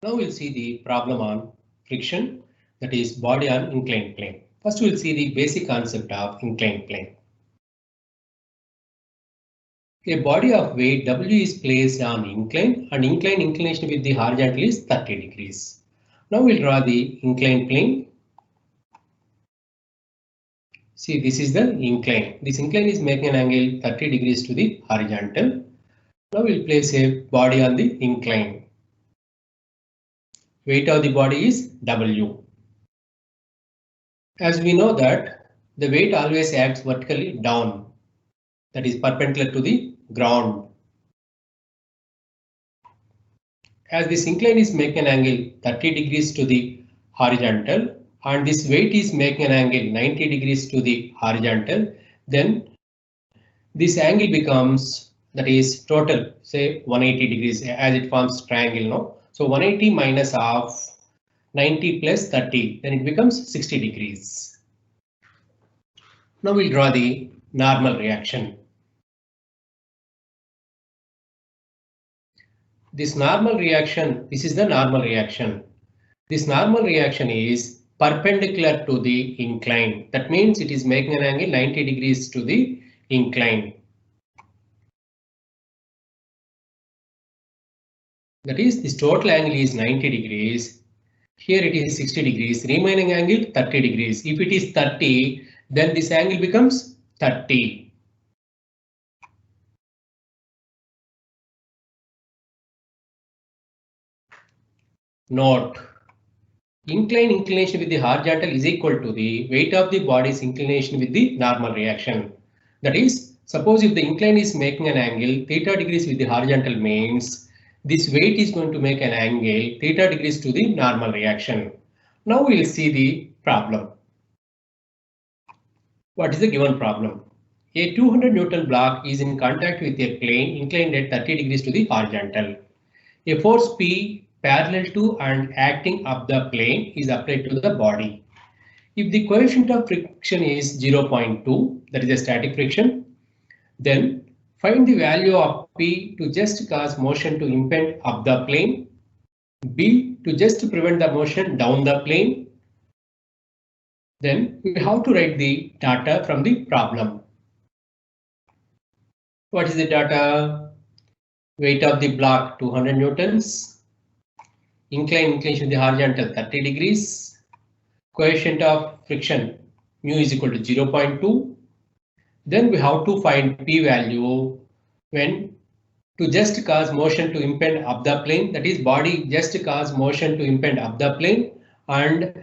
Now we'll see the problem on friction, that is body on inclined plane. First we'll see the basic concept of inclined plane. A body of weight W is placed on incline and inclination with the horizontal is 30 degrees. Now we'll draw the inclined plane. See, this is the incline. This incline is making an angle 30 degrees to the horizontal. Now we'll place a body on the incline. Weight of the body is W. As we know that the weight always acts vertically down, that is perpendicular to the ground. As this incline is making an angle 30 degrees to the horizontal and this weight is making an angle 90 degrees to the horizontal, then this angle becomes, that is total, say 180 degrees as it forms triangle, no? So 180 minus half 90 plus 30, then it becomes 60 degrees. Now we'll draw the normal reaction. This normal reaction, this is the normal reaction. This normal reaction is perpendicular to the incline. That means it is making an angle 90 degrees to the incline. That is, this total angle is 90 degrees. Here it is 60 degrees, remaining angle 30 degrees. If it is 30, then this angle becomes 30. Note, inclination with the horizontal is equal to the weight of the body's inclination with the normal reaction. That is, suppose if the incline is making an angle theta degrees with the horizontal means this weight is going to make an angle theta degrees to the normal reaction. Now we will see the problem. What is the given problem? A 200 Newton block is in contact with a plane inclined at 30 degrees to the horizontal. A force P parallel to and acting up the plane is applied to the body. If the coefficient of friction is 0.2, that is a static friction, then find the value of P to just cause motion to impede up the plane, B to just prevent the motion down the plane. Then we have to write the data from the problem. What is the data? Weight of the block 200 newtons, inclination of the horizontal 30 degrees, coefficient of friction mu is equal to 0.2. Then we have to find P value when to just cause motion to impede up the plane, that is body just cause motion to impede up the plane and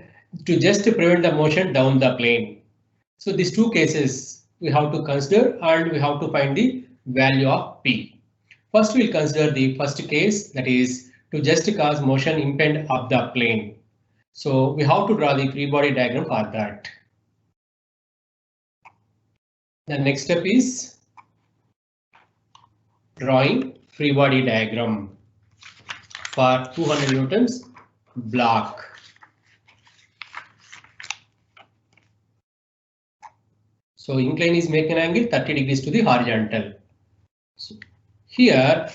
to just prevent the motion down the plane. So these two cases we have to consider and we have to find the value of P. First we'll consider the first case, that is to just cause motion impede up the plane. So we have to draw the free body diagram for that. The next step is drawing free body diagram for 200 newtons block. So incline is making an angle 30 degrees to the horizontal. So here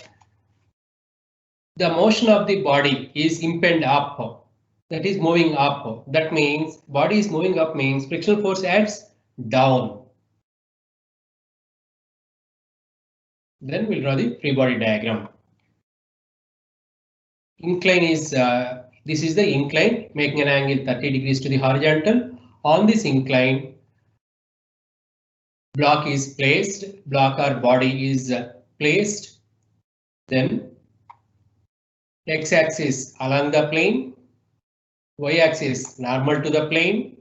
the motion of the body is impede up, that is moving up. That means body is moving up means frictional force acts down. Then we'll draw the free body diagram. Incline is this is the incline making an angle 30 degrees to the horizontal. On this incline, block is placed, block or body is placed. Then x-axis along the plane, y-axis normal to the plane.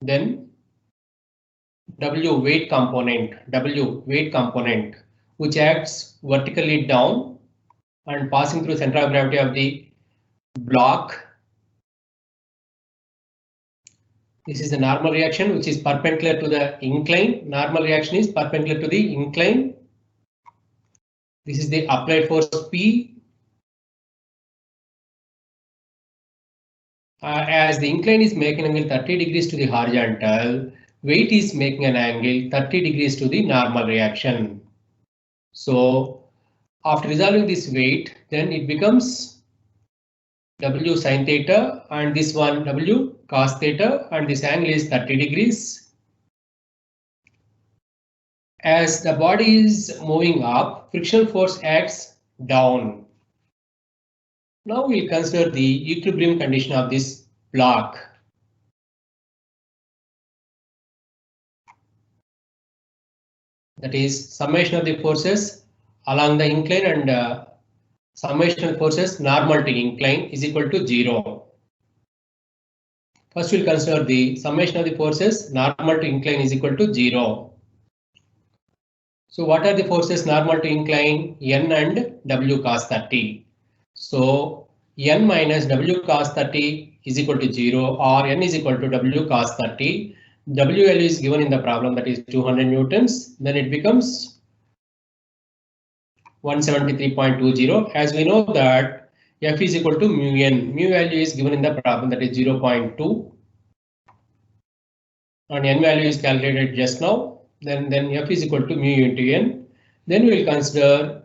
Then W weight component which acts vertically down and passing through center of gravity of the block. This is the normal reaction which is perpendicular to the incline. Normal reaction is perpendicular to the incline. This is the applied force P. As the incline is making an angle 30 degrees to the horizontal, weight is making an angle 30 degrees to the normal reaction. So after resolving this weight, then it becomes W sin theta and this one W cos theta, and this angle is 30 degrees. As the body is moving up, frictional force acts down. Now we'll consider the equilibrium condition of this block. That is summation of the forces along the incline and summation of forces normal to incline is equal to 0. First we'll consider the summation of the forces normal to incline is equal to 0. So what are the forces normal to incline? N and W cos 30. So N minus W cos 30 is equal to 0, or N is equal to W cos 30. WL is given in the problem, that is 200 newtons. Then it becomes 173.20. As we know that F is equal to mu N. Mu value is given in the problem, that is 0.2. And N value is calculated just now. Then F is equal to mu into N. Then we will consider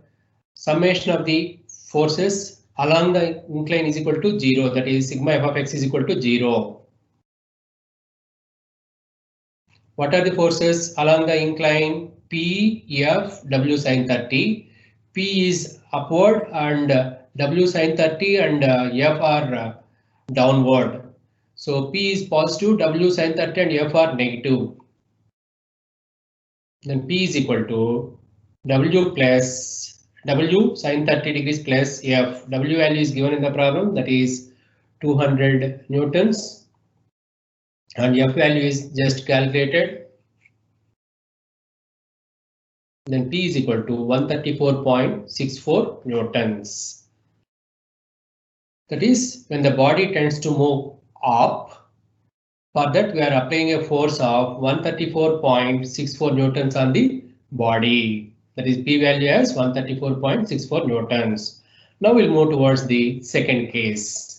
summation of the forces along the incline is equal to 0. That is sigma f of x is equal to 0. What are the forces along the incline? P, F, W sin 30. P is upward and W sin 30 and F are downward. So P is positive, W sin 30 and F are negative. Then P is equal to W sin 30 degrees plus F. W value is given in the problem, that is 200 newtons. And F value is just calculated. Then P is equal to 134.64 newtons. That is when the body tends to move up. For that we are applying a force of 134.64 newtons on the body. That is P value as 134.64 newtons. Now we'll move towards the second case.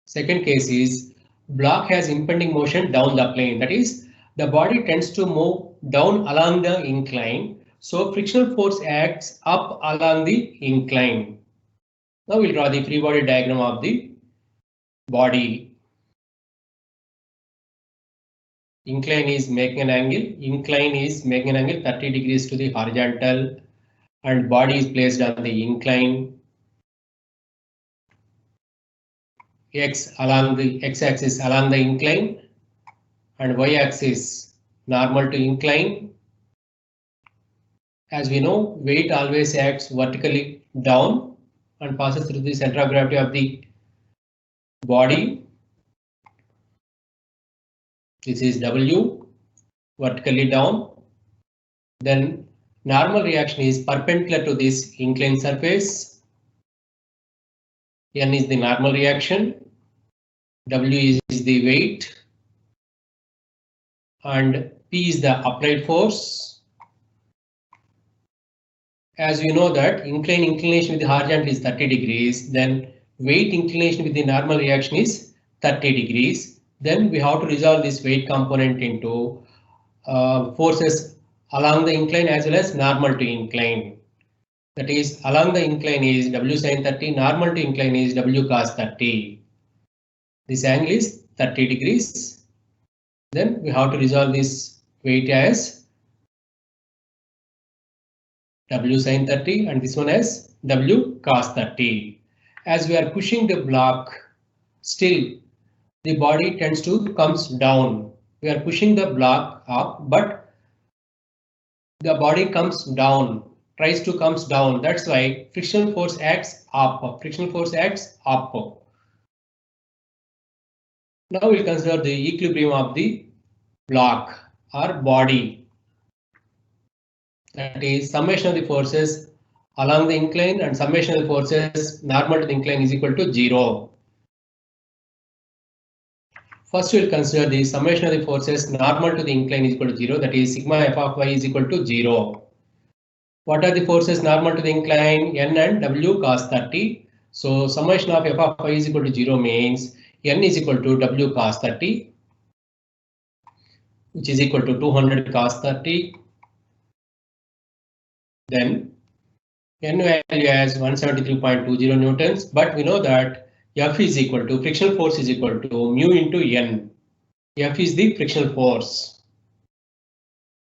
Second case is block has impending motion down the plane. That is the body tends to move down along the incline. So frictional force acts up along the incline. Now we'll draw the free body diagram of the body. Incline is making an angle. Incline is making an angle 30 degrees to the horizontal, and body is placed on the incline. X along the x-axis along the incline, and y-axis normal to incline. As we know, weight always acts vertically down and passes through the center of gravity of the body. This is W, vertically down. Then normal reaction is perpendicular to this inclined surface. N is the normal reaction. W is the weight. And P is the applied force. As we know that inclination with the horizontal is 30 degrees, then weight inclination with the normal reaction is 30 degrees. Then we have to resolve this weight component into forces along the incline as well as normal to incline. That is along the incline is W sin 30, normal to incline is W cos 30. This angle is 30 degrees. Then we have to resolve this weight as W sin 30 and this one as W cos 30. As we are pushing the block, still the body tends to comes down. We are pushing the block up, but the body comes down, tries to comes down. That's why frictional force acts up. Frictional force acts up. Now we'll consider the equilibrium of the block or body. That is summation of the forces along the incline and summation of the forces normal to the incline is equal to 0. First we'll consider the summation of the forces normal to the incline is equal to 0. That is sigma f of y is equal to 0. What are the forces normal to the incline? N and W cos 30. So summation of f of y is equal to 0 means N is equal to W cos 30. which is equal to 200 cos 30. Then N value as 173.20 newtons, but we know that F is equal to frictional force is equal to mu into N. F is the frictional force.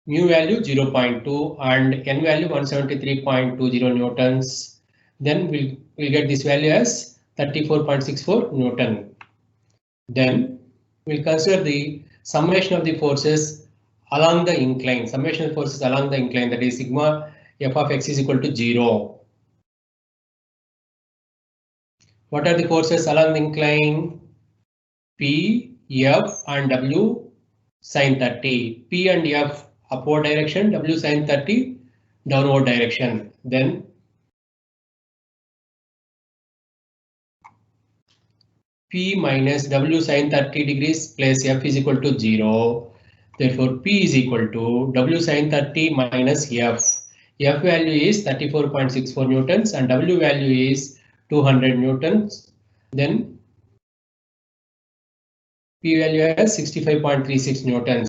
Mu value 0.2 and N value 173.20 newtons. Then we'll get this value as 34.64 Newton. Then we'll consider the summation of the forces along the incline. Summation of forces along the incline, that is sigma f of x is equal to 0. What are the forces along the incline? P, F and W sin 30. P and F upward direction, W sin 30 downward direction. Then P minus W sin 30 degrees plus F is equal to 0. Therefore, P is equal to W sin 30 minus F. F value is 34.64 newtons and W value is 200 newtons. Then P value is 65.36 newtons.